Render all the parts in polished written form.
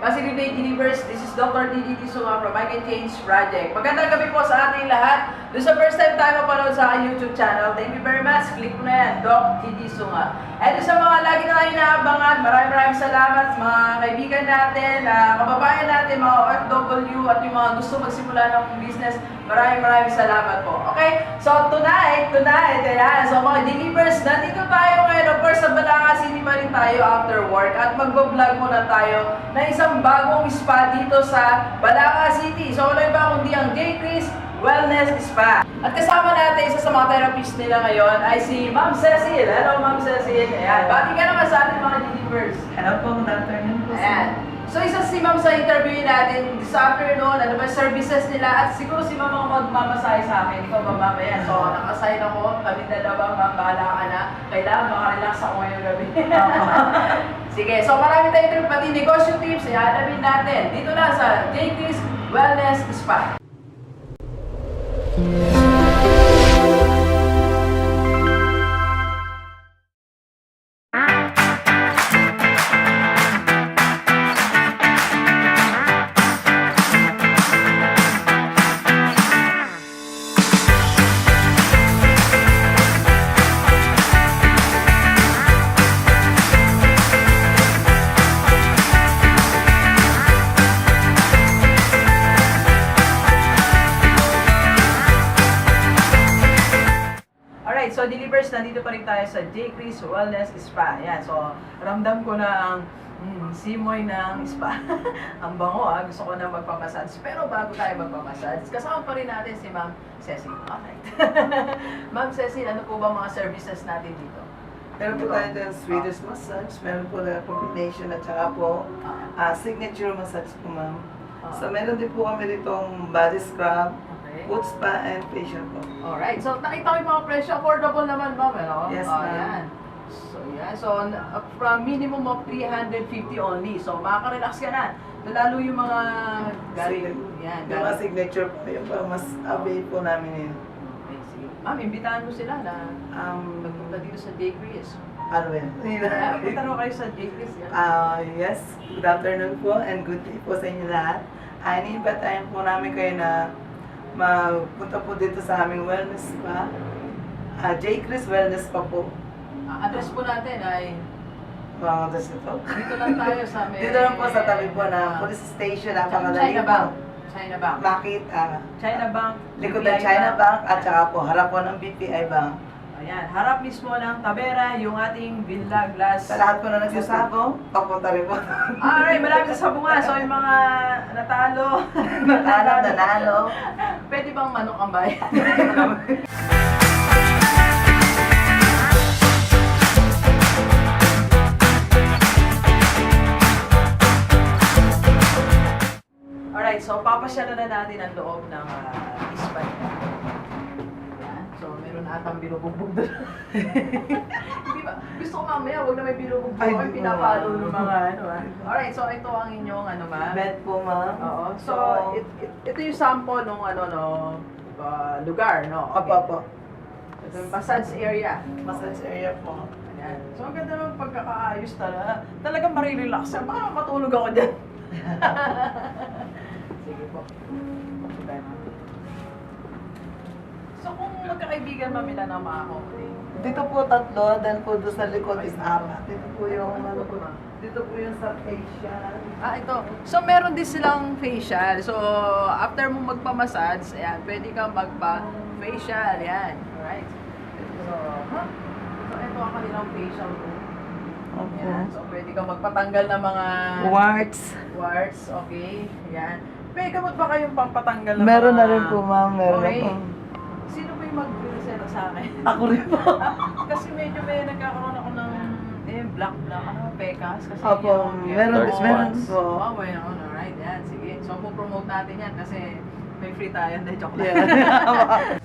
Positive Day Delivers. This is Dr. DDT Suma from I Can Change Project. Magandang gabi po sa ating lahat. Doon sa first time tayo mapanood sa aking YouTube channel, thank you very much. Click mo na yan, Doc DDT Suma. And sa mga lagi na kayo inaabangan, maraming salamat mga kaibigan natin, kababayan natin, mga OFW at yung mga gusto magsimula ng business. Maraming salamat po. Okay? So tonight, ayan. So mga Delivers, nandito tayo ngayon. Of course, sa Batangas City pa rin tayo after work. At mag-vlog muna tayo na isang bagong spa dito sa Batangas City. So wala iba kundi ang JCRIS Wellness Spa. At kasama natin, isa sa mga therapist nila ngayon ay si Ma'am Cecil. Hello, Ma'am Cecil. Ayan. Bati ka naman sa ating mga Delivers. Hello po, good afternoon po. Ayan. So isa si Ma'am sa interview natin this afternoon, ano ba services nila, at siguro si Ma'am ang magmamasahe sa akin. Ikaw ba, Ma'am? Ayan. So nakasign ako, kami dalawa, Ma'am, bahala ka na. Kailangan makarelax ako ngayong gabi. Sige, so marami tayong trip, pati negosyo tips, alamin natin. Dito na sa JCRIS Wellness Spa. So, Delivers, nandito pa rin tayo sa JCRIS Wellness Spa. Ayan, so, ramdam ko na ang simoy ng spa. Ang bango, gusto ko na magpamassage. Pero bago tayo magpamassage, kasama pa rin natin si Ma'am Cecil. Okay. Ma'am Cecil, ano po ba mga services natin dito? Meron po tayo ng Swedish massage, meron po na combination at saka po signature massage po, ma'am. So, meron din po kami ditong body scrub, foot spa, and facial po. Alright, so nakita ko yung mga presyo, affordable naman, Ma'am, ano? Yes, ma'am. Ayan. So, yan. So, from minimum of 350 only. So, makaka-relax ka na. Lalo yung mga galing. Yan. Yung mga signature po, yung mas avail po namin yun. Okay, sige. Ma'am, imbitahan mo sila na magpunta dito sa JCRIS. Ano yun? Punta mo kayo sa JCRIS. Yes, good afternoon po and good day po sa inyo lahat. Ini-invitahan po namin kayo na magpunta po dito sa aming wellness spa. JCRIS Wellness Spa po. Address po natin ay Address ito. dito lang tayo sa may... Dito lang po sa tabi po ng police station. Napakadali China po. Bank. China Bank. Makita. China Bank. Likod ng China Bank at saka po harap po ng BPI Bank. Ayan, harap mismo ng Tabera, yung ating Villa Glass. Sa lahat po na nagsasabo, papunta rin po. Alright, marami sa sabungan. So, yung mga natalo, Nanalo. pwede bang manok ang bayan? Alright, so papasyalan na natin ang loob ng spa. Ayan, so meron atang binubugbog doon. Hindi ba? Gusto ko mamaya, huwag na may binubugbog. Ay, pinapalo ng mga ano. Alright, so ito ang inyong ano, ma'am. Bed po, ma'am. Oo. So, ito yung sample ng ano, no, lugar, no? Okay. Opo. Ito yung massage area. Massage area po. Ayan. So, ang ganda naman pagkakaayos talaga. Talagang marirelax. Baka matulog ako dyan. Sige po. So, kung magkakaibigan mamila na makakakuling. Dito po tatlo, then po doon sa likod is apat. Dito po yung ano po. Dito po yung sa facial. Ito. So, meron din silang facial. So, after mo magpa-massage, ayan, pwede kang magpa-facial. Ayan. Alright. So, ito ang kanilang facial room. Okay. Ayan. So, pwede kang magpatanggal ng mga Warts. warts. Okay. Ayan. May gamot ba kayong pampatanggal ng Meron mga... na rin po, ma'am. Meron Okay. na po. Sino po yung mag-reseta sa akin? Ako rin po. Kasi medyo may nagkakaroon ako ng black, pekas. Kasi Opo, meron po. Oh, mayroon. Alright, yan. Sige. So, po-promote natin yan kasi may free tayo. Hindi, joke lang. Yeah.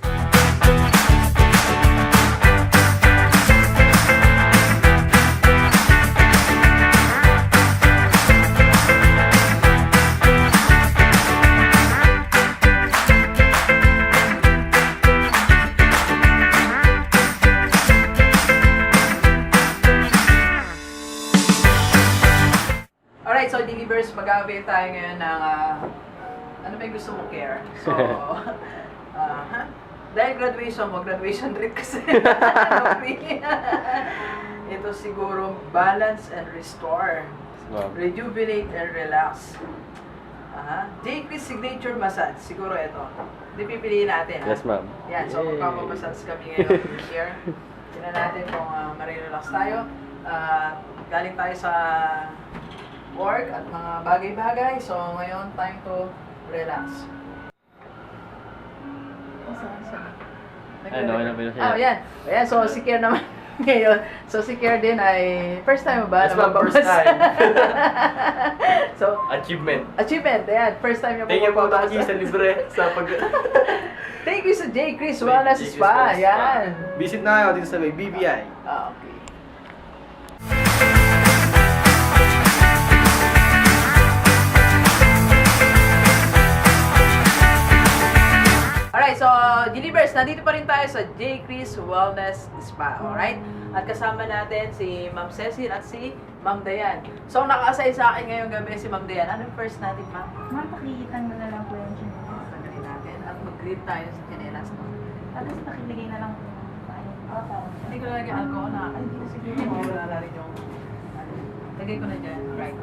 Alright, so Delivers, mag-avail tayo ngayon ng ano ba yung gusto mong care? So, dahil graduation mo, graduation rate kasi. Ito siguro, balance and restore. Rejuvenate and relax. JCRIS signature massage. Siguro ito. Hindi pipiliin natin. Yes, ma'am. Yan, so magpapamassage kami ngayon here. Tingnan natin kung marirelax tayo. Galing tayo sa work at mga bagay-bagay. So ngayon, time to relax. Ano na ba yun? Yan. Ayan, so si Kier naman ngayon. So si Kier din ay first time mo ba? Yes, ma'am, first time. So, Achievement. ayan. First time niya po Thank you po mababasa. sa libre sa pag... Thank you sa JCRIS Wellness Spa. Yan. Visit na kayo dito sa may BBI. Okay. Alright, so Delivers, nandito pa rin tayo sa JCRIS Wellness Spa, alright? At kasama natin si Ma'am Cecil at si Ma'am Dayan. So, naka-assign sa akin ngayong gabi si Ma'am Dayan. Anong first natin, Ma'am? Ma'am, pakikitang na lang po yung chinelas. Tanggalin natin at mag-greet tayo sa chinelas, no? Tapos pakilagay na lang po yung kain. Hindi ko nalagay alcohol na. Ay, hindi na siguro mawala na rin yung... Lagay ko na dyan. Right.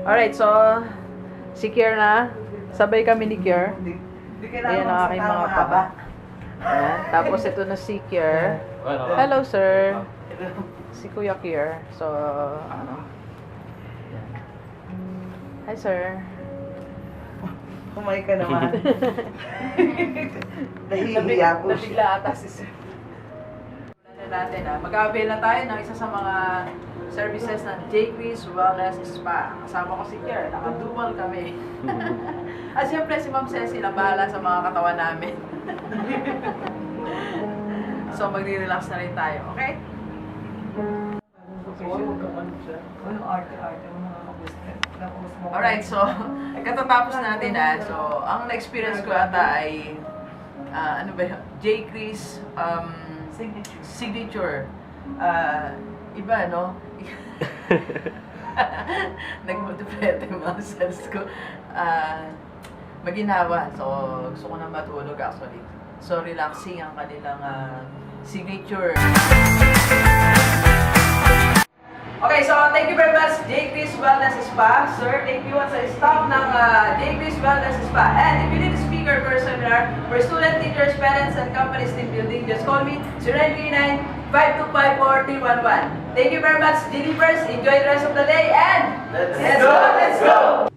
Alright, so si Kier na. Sabay kami ni Kier. Hindi Ayan ang aking mga papa. Ayan. Tapos ito na si Kier. Hello, sir. Si Kuya Kier. So, ano. Ayan. Hi, sir. Kumay ka naman. Nahihiya po siya. Nabigla ata si sir. Natin, mag-avail na tayo ng isa sa mga services ng JCRIS Wellness Spa. Kasama ko si Kier, naka-dual kami. At siyempre si Ma'am Cecil ang bahala sa mga katawan namin. So magre-relax na rin tayo, okay? Alright, so katatapos natin so ang na-experience ko ata ay ano ba yun? JCRIS signature. Iba, no? Nag-multiply yung mga cells ko. Maginawa. So, gusto ko na matulog actually. So, relaxing ang kanilang signature. Okay, so thank you very much, JCRIS Wellness Spa. Sir, thank you at sa staff ng JCRIS Wellness Spa. And if you need a speaker for a seminar for student, teachers, parents, and companies team building, just call me 0939-525-4311. Thank you very much, Delivers. Enjoy the rest of the day and Let's go! Let's go!